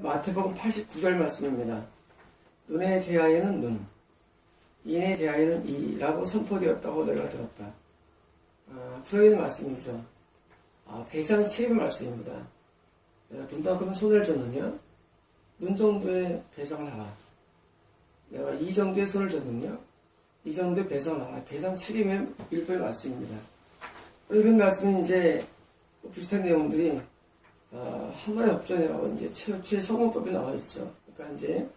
마태복음 89절 말씀입니다. 눈에 대하여는 눈, 인에 대하여는 이라고 선포되었다고 너희가 들었다. 풀어있는 말씀이죠. 배상 7의 말씀입니다. 내가 눈만큼은 손을 줬느냐? 눈 정도의 배상을 하라. 내가 이 정도의 손을 줬느냐? 이 정도의 배상을 하라. 배상 7의 율법의 말씀입니다. 이런 말씀이 이제 비슷한 내용들이 한마의 법전이라고 이제 최초의 성문법에 나와 있죠. 그러니까 이제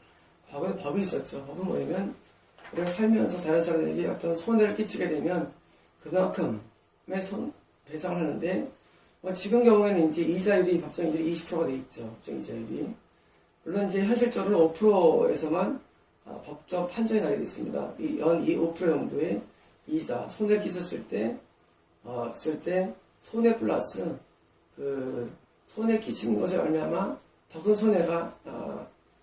과거에 법이 있었죠. 법은 뭐냐면 우리가 살면서 다른 사람에게 어떤 손해를 끼치게 되면 그만큼의 배상을 하는데 지금 경우에는 이제 이자율이 법정이율이 20%가 돼 있죠. 법정 이자율이. 물론 이제 현실적으로 5%에서만 법정 판정이 나게 됐습니다. 연 5% 정도의 이자, 손해를 끼쳤을 때 손해 플러스 손해 끼친 것에 말미암아 더 큰 손해가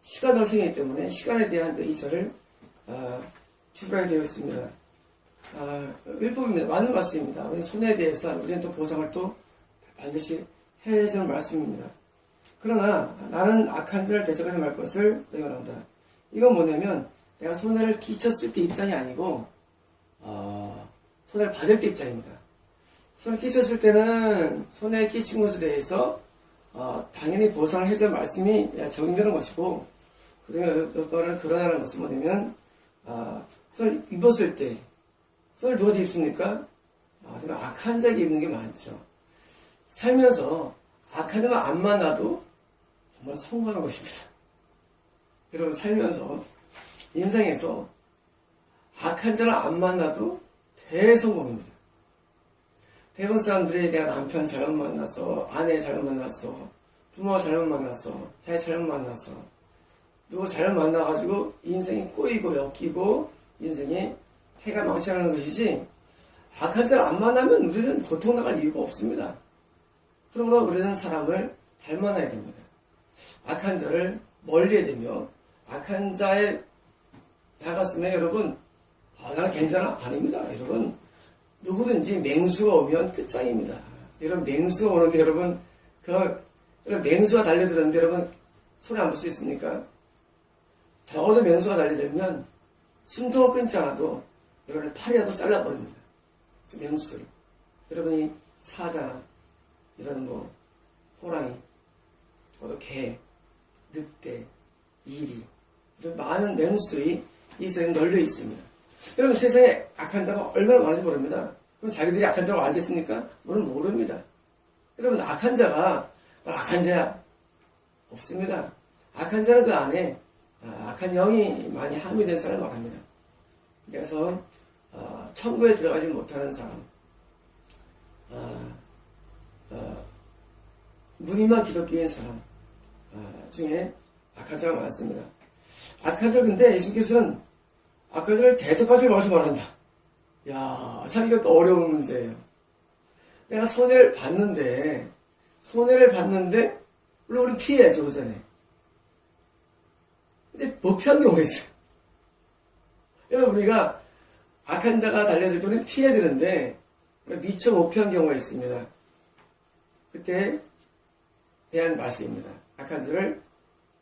시간으로 생기기 때문에 시간에 대한 그 이자를 지불하게 되어 있습니다. 율법입니다. 맞는 말씀입니다. 우리 손해에 대해서 우리는 또 보상을 또 반드시 해야 되는 말씀입니다. 그러나 나는 악한 자를 대적하지 말 것을 명령한다. 이건 뭐냐면 내가 손해를 끼쳤을 때 입장이 아니고 손해를 받을 때 입장입니다. 손해를 끼쳤을 때는 손해 끼친 것에 대해서 당연히 보상을 해줄 말씀이 적용되는 것이고, 그 다음에 그러나라는 것은 뭐냐면 손을 입었을 때 손을 누구한테 입습니까? 악한 자에게 입는 게 많죠. 살면서 악한 자만 안 만나도 정말 성공하는 것입니다. 여러분, 살면서 인생에서 악한 자를 안 만나도 대성공입니다. 대부분 사람들이 내가 남편 잘못 만났어, 아내 잘못 만났어, 부모 잘못 만났어, 자식 잘못 만났어, 누구 잘못 만나가지고 인생이 꼬이고 엮이고 인생이 해가 망치라는 것이지, 악한 자를 안 만나면 우리는 고통나갈 이유가 없습니다. 그러므로 우리는 사람을 잘 만나야 됩니다. 악한 자를 멀리해야 되며, 악한 자에 다가갔으면 여러분, 나는 괜찮아? 아닙니다. 여러분, 누구든지 맹수가 오면 끝장입니다. 여러분, 맹수가 오는데 여러분, 맹수가 달려들었는데 여러분, 손에 안 볼 수 있습니까? 적어도 맹수가 달려들면 숨통을 끊지 않아도 여러분의 팔이라도 잘라버립니다. 맹수들. 여러분이 사자나 이런 호랑이, 또 개, 늑대, 이리, 이런 많은 맹수들이 이 세상에 널려 있습니다. 여러분, 세상에 악한 자가 얼마나 많은지 모릅니다. 그럼 자기들이 악한 자라고 알겠습니까? 우리는 모릅니다. 여러분, 악한 자가 악한 자야 없습니다. 악한 자는 그 안에 악한 영이 많이 함유된 사람을 말합니다. 그래서 천국에 들어가지 못하는 사람, 무늬만 기독교인 사람 중에 악한 자가 많습니다. 악한 자, 근데 예수께서는 악한 자를 대적하지 마시고 말한다. 야, 참 이것도 어려운 문제예요. 내가 손해를 받는데 물론 우리는 피해야죠, 그 전에. 근데 못 피한 경우가 있어요. 여러분, 우리가 악한 자가 달려들 때는 피해야 되는데 미처 못 피한 경우가 있습니다. 그때 대한 말씀입니다. 악한 자를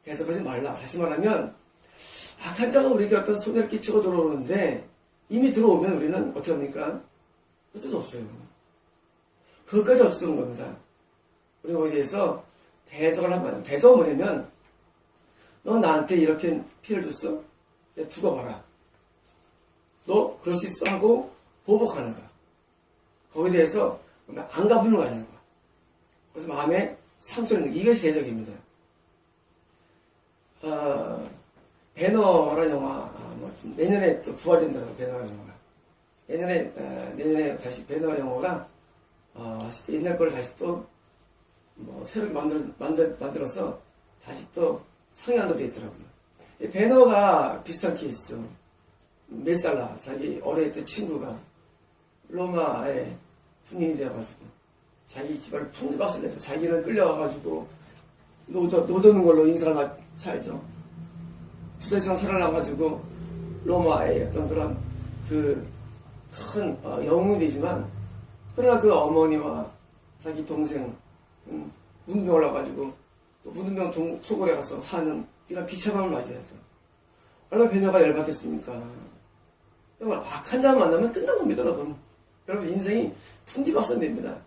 대적하지 말라. 다시 말하면 악한 자가 우리에게 어떤 손해를 끼치고 들어오는데 이미 들어오면 우리는 어떻게 합니까? 어쩔 수 없어요. 그것까지 없애는 겁니다. 우리가 거기에 대해서 대적을 하면, 대적은 뭐냐면 너 나한테 이렇게 피해를 줬어? 내가 두고 봐라. 너 그럴 수 있어? 하고 보복하는 거야. 거기에 대해서 안 갚음을 갖는 거야. 그래서 마음에 상처를 입는, 이것이 대적입니다. 배너라는 영화, 내년에 또 부활된다고, 배너 영화가. 내년에 다시 배너 영화가, 옛날 거를 다시 또, 새롭게 만들어서 다시 또 상영도 돼 있더라고요. 배너가 비슷한 케이스죠. 메살라, 자기 어릴 때 친구가 로마에 군인이 되어가지고, 자기 집안을 풍지박살 내죠. 자기는 끌려와가지고, 노젓는 걸로 인생을 살죠. 부사시간 살아나가지고 로마의 어떤 그런 큰 영웅이 되지만, 그러나 그 어머니와 자기 동생 문병 올라가지고 무등병 소굴에 가서 사는 이런 비참함을 맞이하죠. 얼마나 배녀가 열받겠습니까? 정말 악한 자 만나면 끝난 겁니다, 여러분. 여러분 인생이 풍지박산됩니다.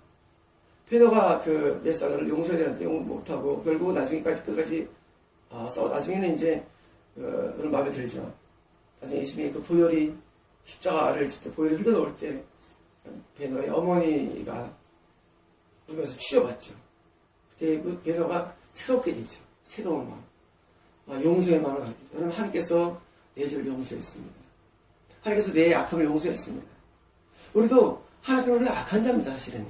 배녀가 그 몇 살을 용서해야 되는데 용을 못하고 결국 나중에까지 끝까지 싸워 나중에는 이제 그런 마음에 들죠. 나중에 예수님이 그 보혈이 십자가를 짓때 보혈이 흘러나올 때 배녀의 어머니가 울면서 치료받죠. 그때 배녀가 새롭게 되죠. 새로운 마음. 용서의 마음을 가지죠. 여러분 하나님께서 내 죄를 용서했습니다. 하나님께서 내 악함을 용서했습니다. 우리도 하나님 앞에 악한 자입니다. 사실은.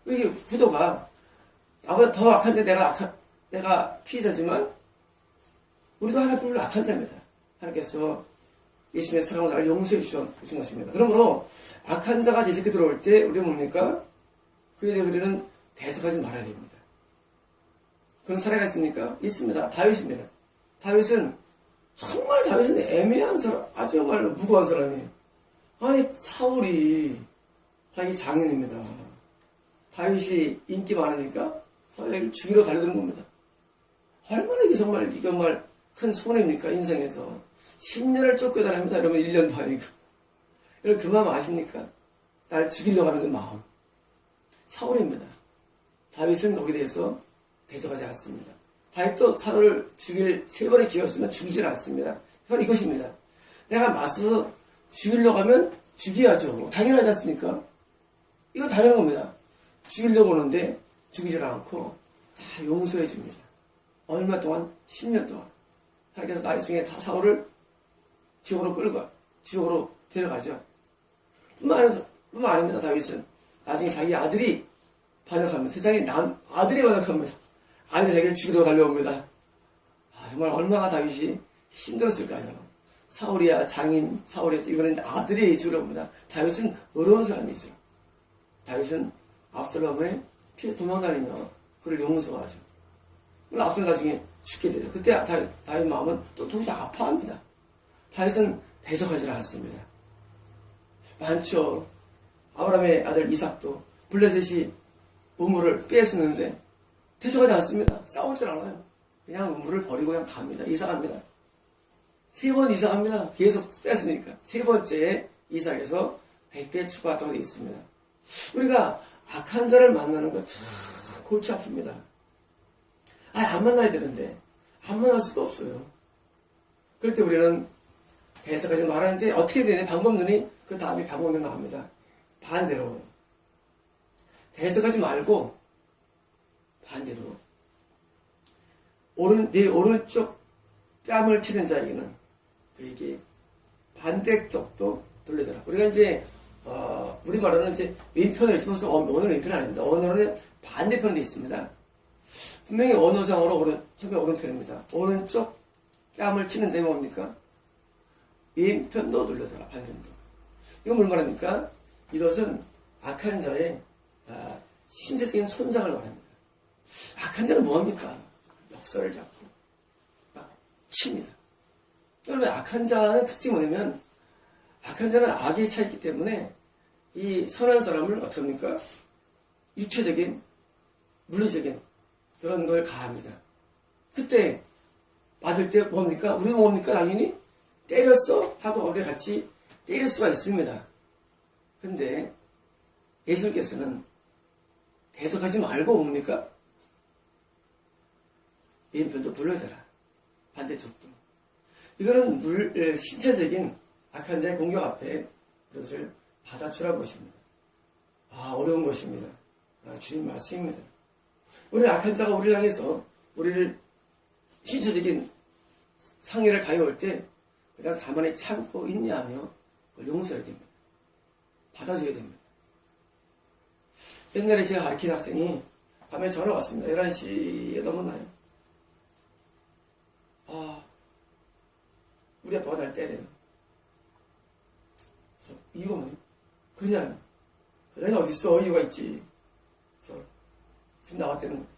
이게 구도가 나보다 더 악한데 내가 피해자지만 우리도 하나님 앞에 악한 자입니다. 하나님께서 예수님의 사랑으로 나를 용서해 주신 것입니다. 그러므로 악한 자가 내 새끼 들어올 때 우리는 뭡니까? 그에 대해 우리는 대적하지 말아야 됩니다. 그런 사례가 있습니까? 있습니다. 다윗입니다. 다윗은 애매한 사람, 아주 정말 무고한 사람이에요. 아니 사울이 자기 장인입니다. 다윗이 인기 많으니까 사울을 죽이러 달려드는 겁니다. 얼마나 이게 정말 큰 손해입니까? 인생에서 10년을 쫓겨다닙니다. 여러분 1년도 아니고. 여러분 그 마음 아십니까? 날 죽이려고 하는 그 마음. 사울입니다. 다윗은 거기에 대해서 대적하지 않습니다. 다윗도 사울을 죽일 3번의 기회가 있으면 죽이질 않습니다. 바로 이것입니다. 내가 맞서서 죽이려고 하면 죽여야죠. 당연하지 않습니까? 이건 당연한 겁니다. 죽이려고 하는데 죽이질 않고 다 용서해 줍니다. 얼마 동안? 10년 동안. 하나님께서 나중에 다 사울을 지옥으로 데려가죠. 뿐만 아닙니다. 다윗은 나중에 자기 아들이 반역합니다. 세상에 아들이 반역합니다. 아들이 자기를 죽이러 달려옵니다. 정말 얼마나 다윗이 힘들었을까요? 사울이야 장인, 사울이야 이번엔 아들이 죽으러 옵니다. 다윗은 어려운 사람이죠. 다윗은 압살롬의 피해 도망다니며 그를 용서하죠. 압살롬 나중에 죽게 되죠. 그때 다윗 마음은 또 도저히 아파합니다. 다윗은 대적하지 않습니다. 많죠. 아브라함의 아들 이삭도 블레셋이 우물을 빼앗았는데 대적하지 않습니다. 싸우질 않아요. 그냥 우물을 버리고 그냥 갑니다. 이삭합니다. 3번 이삭합니다. 계속 뺐으니까. 3번째 이삭에서 100배 추가했다고 되어 있습니다. 우리가 악한 자를 만나는 거 참 골치 아픕니다. 안 만나야 되는데 안 만날 수가 없어요. 그럴 때 우리는 대적하지 말았는데 어떻게 되냐? 방법론이 그 다음에 방법론 나옵니다. 반대로 대적하지 말고 반대로 내 오른쪽 뺨을 치는 자에게는 그에게 반대쪽도 돌려대라. 우리가 이제 우리말로는 이제 왼편을 집어서 언어는 왼편이 아닙니다. 언어는 반대편에 있습니다. 분명히 언어상으로 처음에 오른편입니다. 오른쪽 뺨을 치는 자가 뭡니까? 왼편도 돌려대라. 반대편도. 이건 뭘 말합니까? 이것은 악한 자의 신체적인 손상을 말합니다. 악한 자는 뭐합니까? 역사를 잡고 칩니다. 여러분 악한 자는 특징이 뭐냐면 악한 자는 악에 차 있기 때문에 이 선한 사람을 어떻게 합니까? 육체적인 물리적인 그런 걸 가합니다. 그때 맞을 때 뭡니까? 우리는 뭡니까? 당연히 때렸어 하고 우리 같이 때릴 수가 있습니다. 근데 예수님께서는 대적하지 말고 뭡니까? 왼편도 돌려대라. 반대쪽도. 이거는 신체적인 악한 자의 공격 앞에 그것을 받아주라는 것입니다. 어려운 것입니다. 주님 말씀입니다. 우리 악한 자가 우리를 향해서 우리를 신체적인 상해를 가해올 때 그냥 가만히 참고 있냐며 그걸 용서해야 됩니다. 받아줘야 됩니다. 옛날에 제가 가르친 학생이 밤에 전화 왔습니다. 11시에 넘었나요? 우리 아빠가 날 때려요. 그래서 이유가 뭐냐? 그냥 어딨어? 이유가 있지. 그래서 지금 나왔다는 거지.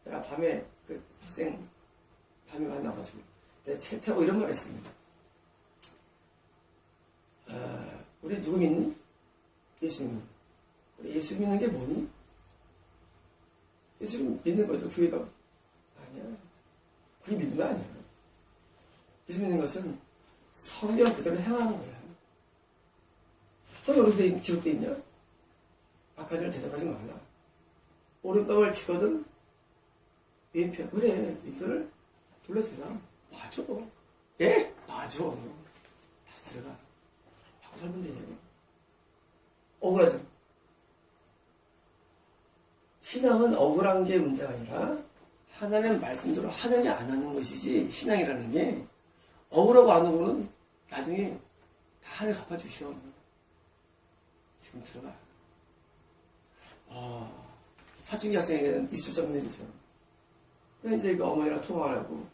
내가 밤에 그 학생 밤에 만나가지고 내가 채타고 이런 말 했습니다. 우리 누구 믿니? 예수 믿니? 우리 예수 믿는 게 뭐니? 예수를 믿는 거죠. 교회가 아니야. 그게 믿는 거 아니야. 예수 믿는 것은 성경 그대로 행하는 거야. 성경 어디서 기록되어 있냐? 악한 자를 대적하지 말라. 오른밤을 치거든 왼편 그래 왼편을 돌려대라. 맞아. 예? 맞아. 다시 들어가. 하고 살면 돼. 억울하죠. 신앙은 억울한 게 문제가 아니라 하나님의 말씀대로 하느니 안 하는 것이지, 신앙이라는 게 억울하고 안 오고는 나중에 다 하늘 갚아주시오. 지금 들어가. 사춘기 학생에게는 있을 수 없는 일이죠. 그래서 이제 그 어머니랑 통화를 하고,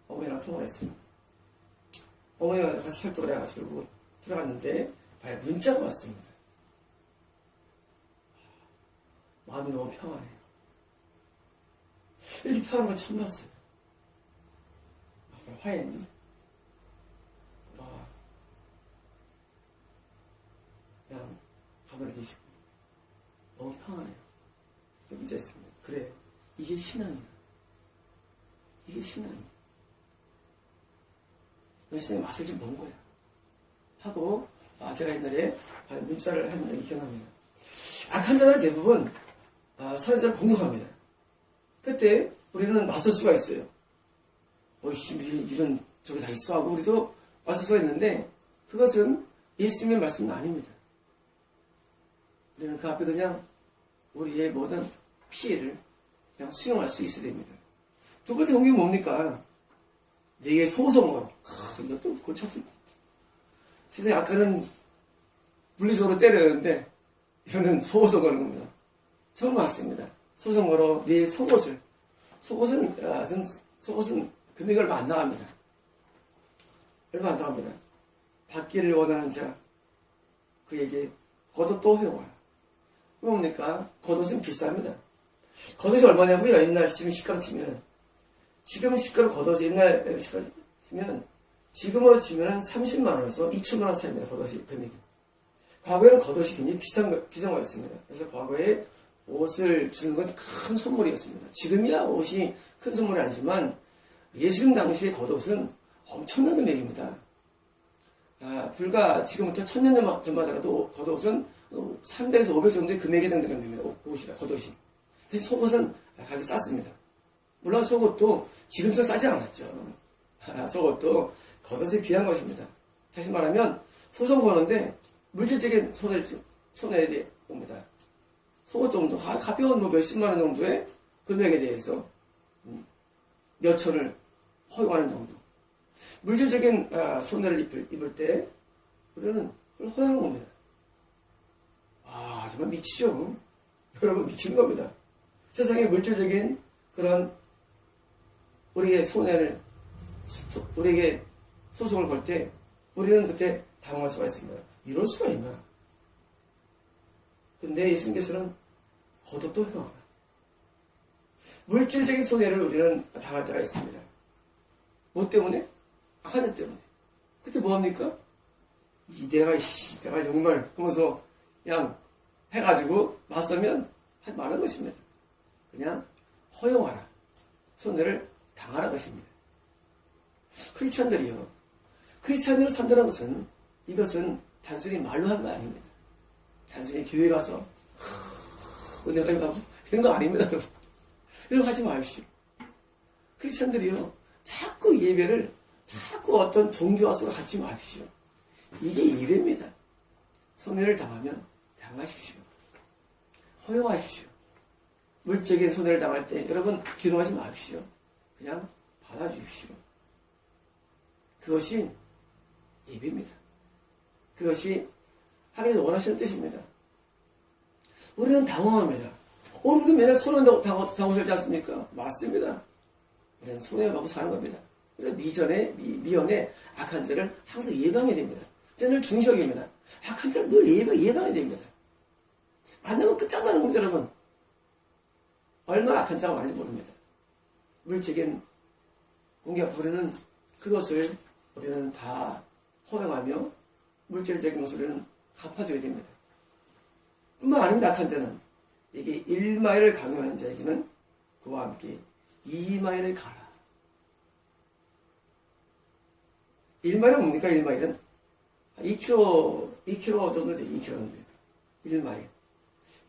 어머니랑 통화를 했어요. 어머니가 같이 설득을 해가지고 들어갔는데, 문자가 왔습니다. 마음이 너무 평안해요. 이렇게 평안한 걸 처음 봤어요. 화해했니? 그냥 가만히 계시고 너무 평안해요. 문자 있습니다. 그래, 이게 신앙이야. 이게 신앙이야. 너 신앙의 맛을 좀 본 거야. 하고 제가 옛날에 문자를 한 적이 기억납니다. 악한 자는 대부분 선한 자를 공격합니다. 그때 우리는 맞설 수가 있어요. 이런 저게 다 있어 하고 우리도 맞설 수가 있는데, 그것은 예수님의 말씀은 아닙니다. 우리는 그 앞에 그냥 우리의 모든 피해를 그냥 수용할 수 있어야 됩니다. 두 번째 공격이 뭡니까? 내게 소송으로. 이것도 골치 아픕니다. 세상에 악한은 물리적으로 때리는데, 이거는 소송 거는 겁니다. 처음 봤습니다. 소송 걸어 네 속옷을. 속옷은 금액이 얼마 안 나갑니다. 얼마 안 나갑니다. 받기를 원하는 자, 그에게 겉옷도 회용하라. 뭡니까? 겉옷은 비쌉니다. 겉옷이 얼마냐고요? 옛날 시가로 치면. 지금 시가로 겉옷이 옛날 시가로 치면, 지금으로 치면 30만원에서 2천만원 차이입니다. 겉옷이 금액이. 과거에는 겉옷이 굉장히 비싼 거였습니다. 그래서 과거에 옷을 주는 건 큰 선물이었습니다. 지금이야 옷이 큰 선물이 아니지만, 예수님 당시의 겉옷은 엄청난 금액입니다. 불과 지금부터 1000년 전마다라도 겉옷은 300에서 500 정도의 금액에 해당되는 겁니다. 옷이라, 겉옷이. 대신 속옷은 가격이 쌌습니다. 물론 속옷도 지금처럼 싸지 않았죠. 속옷도 겉옷에 비한 것입니다. 다시 말하면, 소송 거는데, 물질적인 손해에 대해 봅니다. 속옷 정도, 가벼운 몇십만원 정도의 금액에 대해서 몇 천을 허용하는 정도. 물질적인 손해를 입을 때 우리는 그걸 허용하는 겁니다. 정말 미치죠. 여러분, 미치는 겁니다. 세상에 물질적인 그런 우리의 손해를, 우리에게 소송을 걸 때 우리는 그때 당황할 수가 있습니다. 이럴 수가 있나? 근데 예수님께서는 겉옷도 허용하라. 물질적인 손해를 우리는 당할 때가 있습니다. 뭐 때문에? 악한 자 때문에. 그때 뭐합니까? 내가 정말 하면서 그냥 해가지고 맞서면 하지 말는 것입니다. 그냥 허용하라. 손해를 당하라 것입니다. 크리스찬들을 산다는 것은, 이것은 단순히 말로 한 거 아닙니다. 단순히 교회 가서 은혜가 임하고 이런 거 아닙니다, 여러분. 이런 거 하지 마십시오. 크리스찬들이요, 자꾸 예배를 자꾸 어떤 종교와 서로 갖지 마십시오. 이게 예배입니다. 손해를 당하면 당하십시오. 허용하십시오. 물질적인 손해를 당할 때 여러분 기도하지 마십시오. 그냥 받아주십시오. 그것이 예배입니다. 그것이 하나님께서 원하시는 뜻입니다. 우리는 당황합니다. 우리도 맨날 손해한다고 당황하지 않습니까? 맞습니다. 우리는 손해받고 사는 겁니다. 그래서 미연에 악한 자를 항상 예방해야 됩니다. 늘 중시적입니다. 악한 자를 늘 예방해야 됩니다. 만나면 끝장나는 겁니다, 여러분. 얼마나 악한 자가 많은지 모릅니다. 물질적인 공격, 우리는 그것을 우리는 다 허용하며 물질적인 것을 우리는 갚아줘야 됩니다. 뿐만 아닙니다. 악한 자는 이게 일마이를 강요하는 자에게는 그와 함께 2마일을 가라. 1마일은 뭡니까? 1마일은 2km 정도 돼. 2km인데 1마일.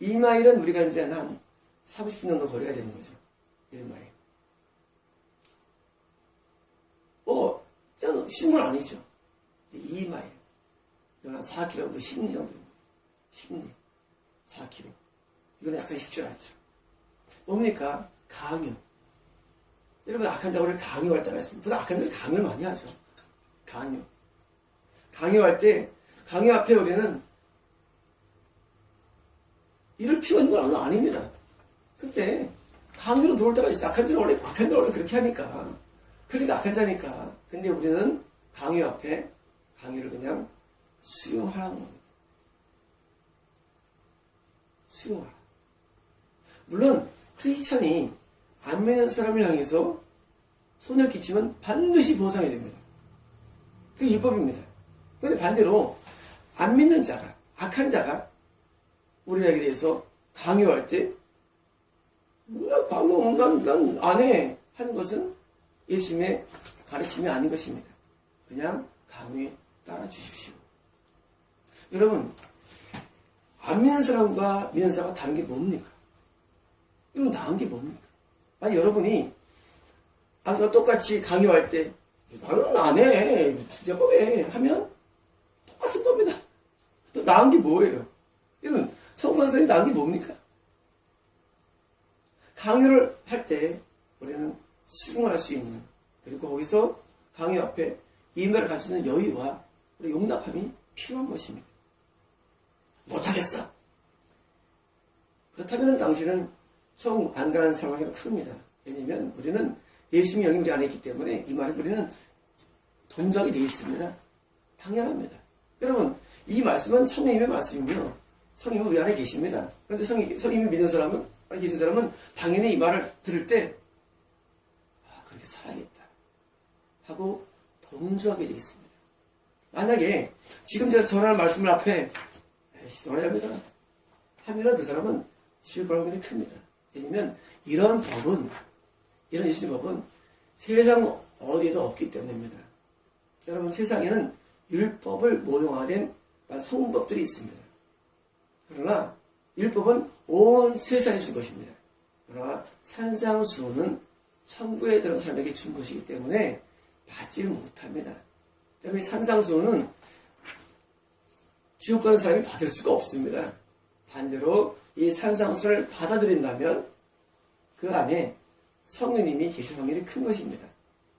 2마일은 우리가 이제 한 30분 정도 거리가 되는 거죠. 1마일. 쉬운 건 아니죠. 2마일. 한 4km 정도, 10리 정도. 10리. 4km. 이건 약간 쉽지 않죠. 뭡니까? 강요. 여러분, 악한 자가 우리를 강요할 때가 있습니다. 보다 악한 자들이 강요를 많이 하죠. 강요. 강요할 때, 강요 앞에 우리는 이를 피우는 건 아닙니다. 근데, 강요로 들어올 때가 있어요. 악한 자는 원래 그렇게 하니까. 그러니까 악한 자니까. 근데 우리는 강요 앞에 강요를 그냥 수용하라는 겁니다. 수용하라. 물론 크리스찬이 안 믿는 사람을 향해서 손을 끼치면 반드시 보상이 됩니다. 그게 율법입니다. 그런데 반대로 안 믿는 자가, 악한 자가 우리에게 대해서 강요할 때 강요 난 안 해 하는 것은 예수님의 가르침이 아닌 것입니다. 그냥 강요에 따라 주십시오. 여러분, 안 믿는 사람과 믿는 사람과 다른 게 뭡니까? 여러분, 나은 게 뭡니까? 아니, 여러분이 아무튼 똑같이 강요할 때 나는 안 해, 내가 왜 하면 똑같은 겁니다. 또 나은 게 뭐예요? 여러분, 천국 가는 사람이 나은 게 뭡니까? 강요를 할 때 우리는 수긍을 할 수 있는, 그리고 거기서 강요 앞에 이인가를 갈 수 있는 여유와 우리 용납함이 필요한 것입니다. 못하겠어. 그렇다면 당신은 천국 안 가는 상황이 큽니다. 왜냐하면 우리는 예수님의 영이 우리 안에 있기 때문에 이 말은 우리는 동작이 되어 있습니다. 당연합니다. 여러분, 이 말씀은 성령님의 말씀이며 성령님은 우리 안에 계십니다. 그런데 성령님을 믿는 사람은, 아니 믿는 사람은 당연히 이 말을 들을 때 그렇게 살아야겠다 하고 동조하게 되어 있습니다. 만약에 지금 제가 전하는 말씀을 앞에 너나 잘못하 하면은 그 사람은 지옥 갈 확률이 큽니다. 왜냐면 이런 법은, 이런 예수의 법은 세상 어디에도 없기 때문입니다. 여러분, 세상에는 율법을 모형화된 성법들이 있습니다. 그러나 율법은 온 세상에 준 것입니다. 그러나 산상수훈은 천국에 들어간 사람에게 준 것이기 때문에 받지를 못합니다. 때문에 산상수훈은 지옥 가는 사람이 받을 수가 없습니다. 반대로 이 산상수훈을 받아들인다면 그 안에 성령님이 계실 확률이 큰 것입니다.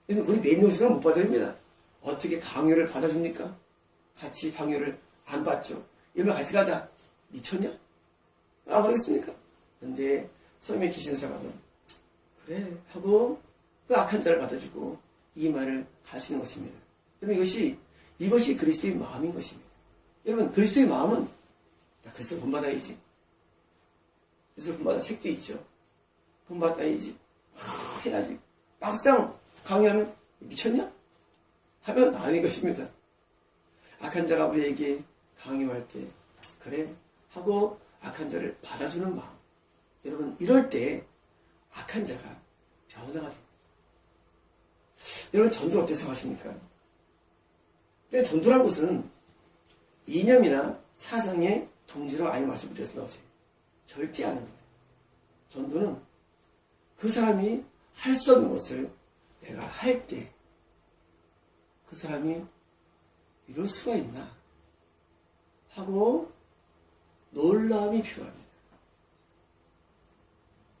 우리 매너식은 못 받아들입니다. 어떻게 강요를 받아줍니까? 같이 강요를 안 받죠. 일반 같이 가자. 미쳤냐? 그러겠습니까? 근데 성령님이 계신 사람은 그래 하고 그 악한 자를 받아주고 이 말을 가시는 것입니다. 여러분, 이것이 그리스도의 마음인 것입니다. 여러분, 그리스도의 마음은 나 그리스도 본받아야지. 그리스도 본받아 책도 있죠. 본받아야지. 해야지. 막상 강요하면 미쳤냐? 하면 아닌 것입니다. 악한 자가 우리에게 강요할 때 그래 하고 악한 자를 받아주는 마음. 여러분, 이럴 때 악한 자가 변화가 됩니다. 여러분, 전도 어떻게 생각하십니까? 전도라는 것은 이념이나 사상의 동지로 아닌 말씀을 드려서 나오지. 절대 아닙니다. 전도는 그 사람이 할 수 없는 것을 내가 할 때 그 사람이 이럴 수가 있나 하고 놀라움이 필요합니다.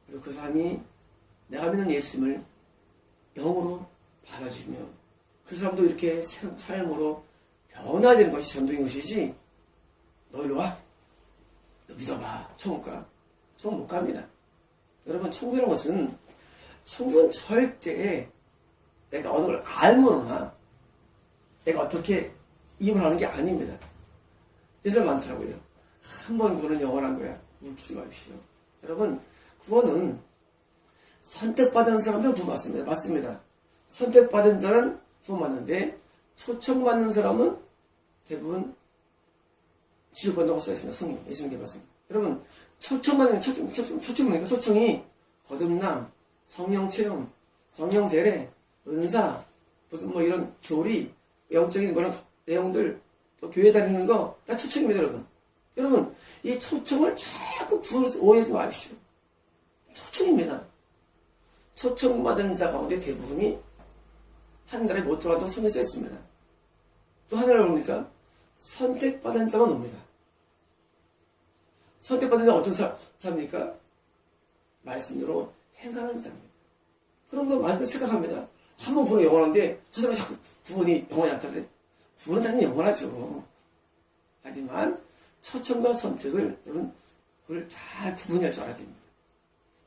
그리고 그 사람이 내가 믿는 예수님을 영으로 받아주며 그 사람도 이렇게 삶으로 변화되는 것이 전도인 것이지, 너 일로 와. 너 믿어봐. 천국 가. 천국 못 갑니다. 여러분, 천국이라는 것은, 천국은 절대 내가 어느 걸 알므로나 내가 어떻게 이용하는 게 아닙니다. 이런 많더라고요. 한 번 구원은 영원한 거야. 웃기지 마십시오. 여러분, 구원은 선택받은 사람들은 구원 받습니다. 맞습니다. 선택받은 자는 구원 받는데 초청받는 사람은 대부분 지옥 간다고 써있습니다. 예수님께 말씀입니다. 여러분, 초청받는 초청이 거듭남, 성령 체험, 성령 세례, 은사, 무슨 뭐 이런 교리, 영적인 그런 내용들, 또 교회 다니는 거 다 초청입니다, 여러분. 여러분, 이 초청을 자꾸 오해하지 마십시오. 초청입니다. 초청받은 자 가운데 대부분이 하늘나라에 못 들어간다고 성경에 써 있습니다. 또 하늘나라에 옵니까? 선택받은 자만 옵니다. 선택받은 자는 어떤 자입니까? 말씀대로 행하는 자입니다. 그럼 그 말씀을 생각합니다. 한 번 보는 영원한데 저 사람이 자꾸 구원이 영원히 않다 그래. 구원은 당연히 영원하죠. 하지만 초청과 선택을 여러분 그걸 잘 구분할 줄 알아야 됩니다.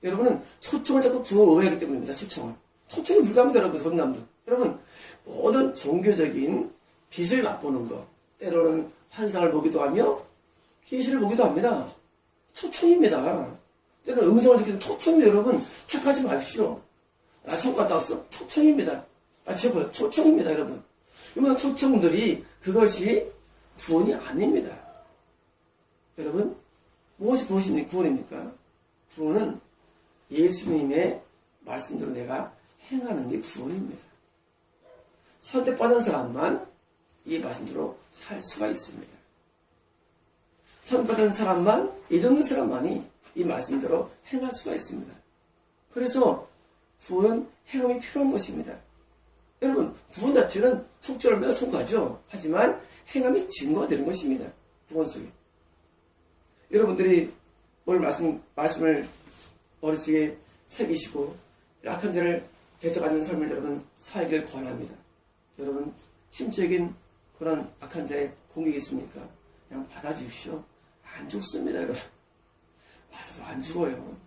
여러분은 초청을 자꾸 구원 오해하기 때문입니다. 초청이 불가합니다. 여러분 건남도. 여러분 모든 종교적인 빛을 맛보는 거 때로는 환상을 보기도 하며 희실을 보기도 합니다. 초청입니다. 때로는 음성을 듣기도 초청입니다. 여러분 착하지 마십시오. 나 천국 갔다 왔어? 초청입니다. 지켜봐요. 초청입니다. 여러분 이런 초청들이 그것이 구원이 아닙니다. 여러분 무엇이 구원입니까? 구원은 예수님의 말씀대로 내가 행하는 게 구원입니다. 선택받은 사람만 이 말씀대로 살 수가 있습니다. 선택받은 사람만, 믿는 사람만이 이 말씀대로 행할 수가 있습니다. 그래서 구원은 행함이 필요한 것입니다. 여러분 구원 자체는 속죄를 매우 청구하죠. 하지만 행함이 증거가 되는 것입니다. 구원 속에. 여러분들이 오늘 말씀을 머릿속에 새기시고 악한 자를 대적하는 삶을 여러분 살길 권합니다. 여러분 심적인 그런 악한 자의 공격이 있습니까? 그냥 받아주십시오. 안 죽습니다. 여러분 맞아도 안 죽어요.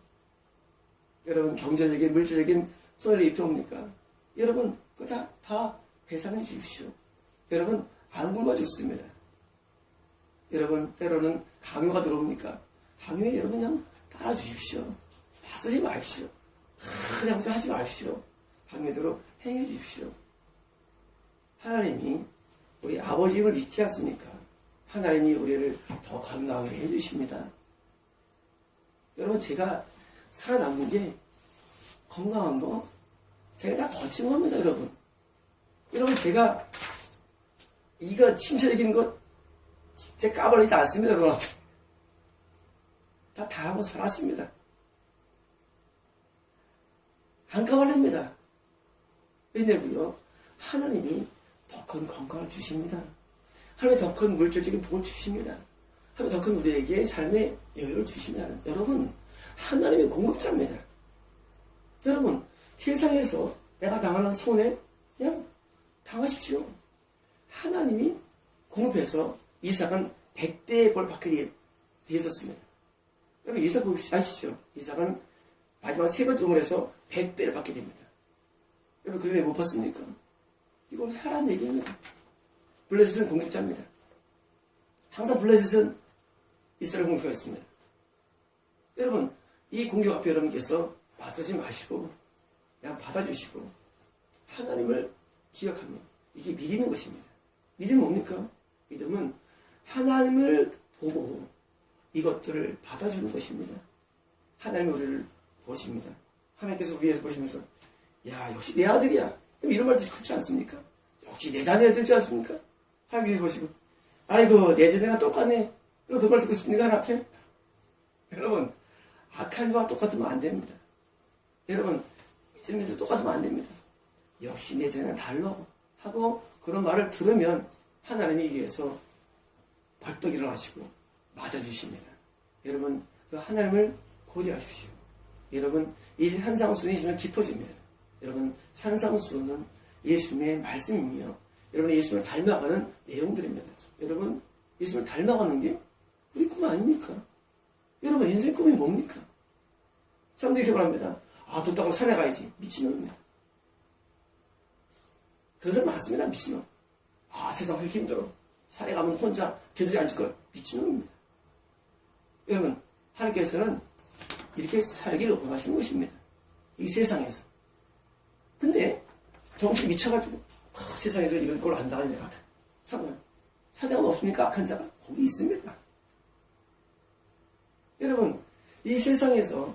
여러분 경제적인 물질적인 손해를 입혀옵니까? 여러분 그거 다 배상해 주십시오. 여러분 안 굶어 죽습니다. 여러분 때로는 강요가 들어옵니까? 강요에 여러분 그냥 따라주십시오. 받으지 마십시오. 그냥 하지 마십시오. 강요대로 행해 주십시오. 하나님이 우리 아버지를 믿지 않습니까? 하나님이 우리를 더 건강하게 해주십니다. 여러분 제가 살아남는 게 건강한 거 제가 다 거친 겁니다. 여러분 제가 이거 신체적인 것 제 까버리지 않습니다. 여러분 다 하고 살았습니다. 안 까발립니다. 왜냐고요? 하나님이 더 큰 건강을 주십니다. 하나님이 더 큰 물질적인 복을 주십니다. 하나님이 더 큰 우리에게 삶의 여유를 주십니다. 여러분 하나님의 공급자입니다. 여러분 세상에서 내가 당하는 손해 그냥 당하십시오. 하나님이 공급해서 이삭은 100배의 벌을 받게 되었습니다. 여러분 이삭 아시죠? 이삭은 마지막 세 번째 우물에서 100배를 받게 됩니다. 여러분 그 전에 못 봤습니까? 이걸 하라는 얘기입니다. 블레셋은 공격자입니다. 항상 블레셋은 이스라엘 공격하였습니다. 여러분 이 공격 앞에 여러분께서 맞서지 마시고 그냥 받아주시고 하나님을 기억하면 이게 믿음인 것입니다. 믿음은 뭡니까? 믿음은 하나님을 보고 이것들을 받아주는 것입니다. 하나님이 우리를 보십니다. 하나님께서 위에서 보시면서 야 역시 내 아들이야. 이런 말도 그렇지 않습니까? 역시 내 자녀야 되지 않습니까? 하나님 위에서 보시고 아이고 내 자녀랑 똑같네. 그럼 그 말 듣고 싶습니까? 하나님 앞에? 여러분 악한 자와 똑같으면 안 됩니다. 여러분 믿음도 똑같으면 안 됩니다. 역시 내 자녀는 달라 하고 그런 말을 들으면 하나님이 위해서 벌떡 일어나시고 맞아주십니다. 여러분 그 하나님을 고대하십시오. 여러분 이 산상수훈이 있으면 깊어집니다. 여러분 산상수훈은 예수님의 말씀이며 여러분 예수님을 닮아가는 내용들입니다. 여러분 예수님을 닮아가는 게 우리 꿈 아닙니까? 여러분 인생 꿈이 뭡니까? 사람들이 이렇게 말합니다. 돈 따고 산에 가야지. 미친놈입니다. 그런 사람 많습니다. 미친놈. 세상 그렇게 힘들어. 산에 가면 혼자 제대로 앉을 거야. 미친놈입니다. 여러분 하나님께서는 이렇게 살기를 원하시는 것입니다. 이 세상에서. 근데 정신이 미쳐가지고 세상에서 이런 걸 안다는 내가 사대가 없습니까? 악한 자가? 거기 있습니다. 여러분 이 세상에서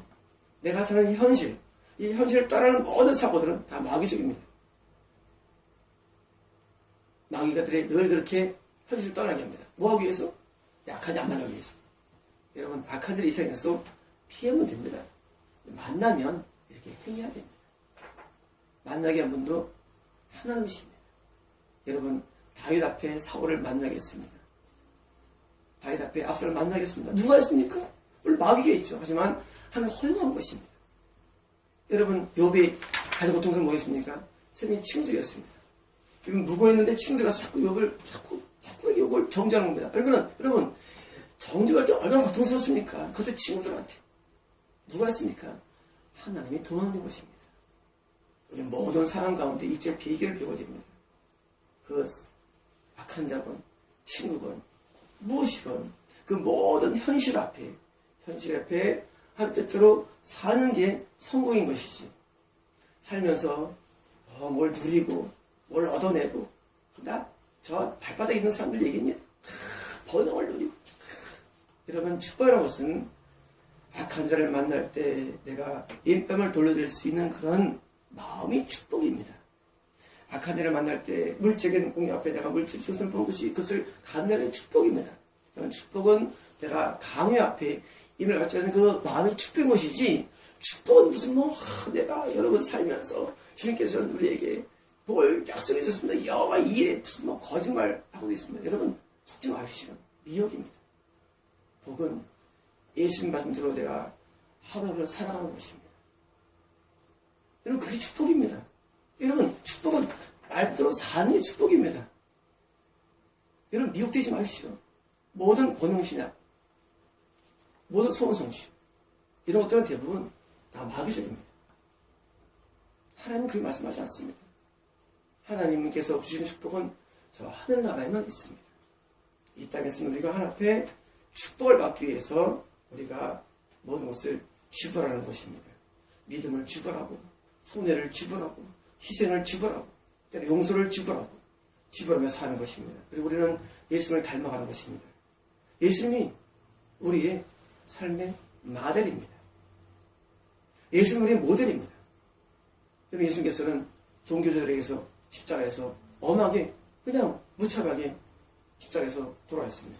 내가 사는 이 현실 이 현실을 따르는 모든 사고들은 다 마귀적입니다. 마귀가들이 늘 그렇게 현실을 떠나게 합니다. 뭐하기 위해서? 약한 자안 만나기 위해서. 여러분, 악한 자를 이 세상에서 피하면 됩니다. 만나면 이렇게 행해야 됩니다. 만나게 한 분도 하나님이십니다. 여러분, 다윗 앞에 사울을 만나겠습니다. 다윗 앞에 압살을 만나겠습니다. 누가 했습니까? 물론 마귀가 있죠. 하지만 하나님 허용한 것입니다. 여러분, 욥이 가장 고통스러운 뭐였습니까? 세 명의 친구들이었습니다. 무고했는데 친구들이 가서 자꾸 욥을 정죄하는 겁니다. 여러분, 정죄할 때 얼마나 고통스럽습니까? 그것도 친구들한테. 누가 했습니까? 하나님이 도와낸 것입니다. 우리 모든 사람 가운데 이제 비결을 배워야 됩니다. 그 악한 자건, 친구건, 무엇이건, 그 모든 현실 앞에 하나님 뜻대로 사는 게 성공인 것이지. 살면서 뭘 누리고, 뭘 얻어내고, 저 발바닥에 있는 사람들 얘기입니다. 번영을 누리고. 여러분, 축복이라는 것은 악한 자를 만날 때 내가 인뺨을 돌려드릴 수 있는 그런 마음이 축복입니다. 악한 자를 만날 때 물질적인 공유 앞에 내가 물질을 주선 보는 것이 그것을 갖는 축복입니다. 축복은 내가 강요 앞에 임을 갖지 않는 그 마음이 축복인 것이지, 축복은 무슨 내가 여러분 살면서 주님께서 우리에게 뭘 약속해 줬습니다. 여호와 이에 무슨 거짓말 하고 있습니다. 여러분, 속지 마십시오. 미혹입니다. 복은 예수님 말씀대로 내가 하루하루 살아가는 것입니다. 여러분, 그게 축복입니다. 여러분, 축복은 말대로 사는 게 축복입니다. 여러분, 미혹되지 마십시오. 모든 본능신약, 모든 소원성취, 이런 것들은 대부분 다 마귀적입니다. 하나님은 그렇게 말씀하지 않습니다. 하나님께서 주신 축복은 저 하늘나라에만 있습니다. 이 땅에서는 우리가 하나님 앞에 축복을 받기 위해서 우리가 모든 것을 지불하는 것입니다. 믿음을 지불하고, 손해를 지불하고, 희생을 지불하고, 때로 용서를 지불하고, 지불하며 사는 것입니다. 그리고 우리는 예수님을 닮아가는 것입니다. 예수님이 우리의 삶의 모델입니다. 예수님은 우리의 모델입니다. 그럼 예수님께서는 종교자들에게서 십자가에서 엄하게, 그냥 무참하게 십자가에서 돌아왔습니다.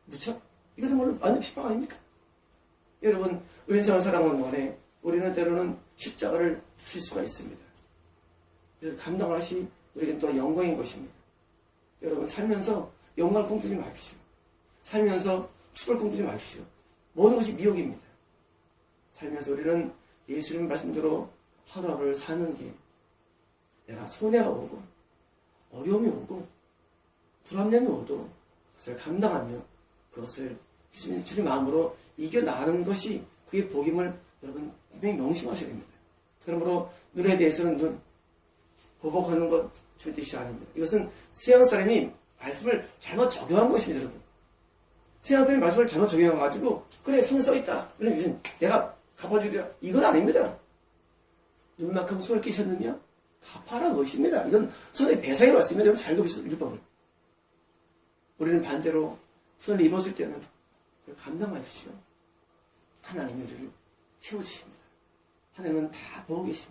무참? 이것은 물론 완전 핍박 아닙니까? 여러분, 은사한 사랑하는 동안에 우리는 때로는 십자가를 질 수가 있습니다. 그래서 감당을 하시 우리에게는 또 영광인 것입니다. 여러분, 살면서 영광을 꿈꾸지 마십시오. 살면서 축복을 꿈꾸지 마십시오. 모든 것이 미혹입니다. 살면서 우리는 예수님 말씀대로 하루하루를 사는 게, 내가 손해가 오고 어려움이 오고 불합리함이 오도 그것을 감당하며 그것을 주님 마음으로 이겨나가는 것이 그게 복임을 여러분 분명히 명심하셔야 됩니다. 그러므로 눈에 대해서는 눈, 보복하는 것 주님 뜻이 아닙니다. 이것은 서양 사람이 말씀을 잘못 적용한 것입니다. 여러분, 서양 사람이 말씀을 잘못 적용해가지고 그래 손에 써있다, 그래 내가 갚아주리라, 이건 아닙니다. 눈만큼 손을 끼셨느냐? 갚아라 것입니다. 이건 손의 배상의 말씀입니다. 여러분, 잘 보시죠, 율법을. 우리는 반대로 손을 입었을 때는 그걸 감당하십시오. 하나님이 우리를 채워주십니다. 하나님은 다 보고 계십니다.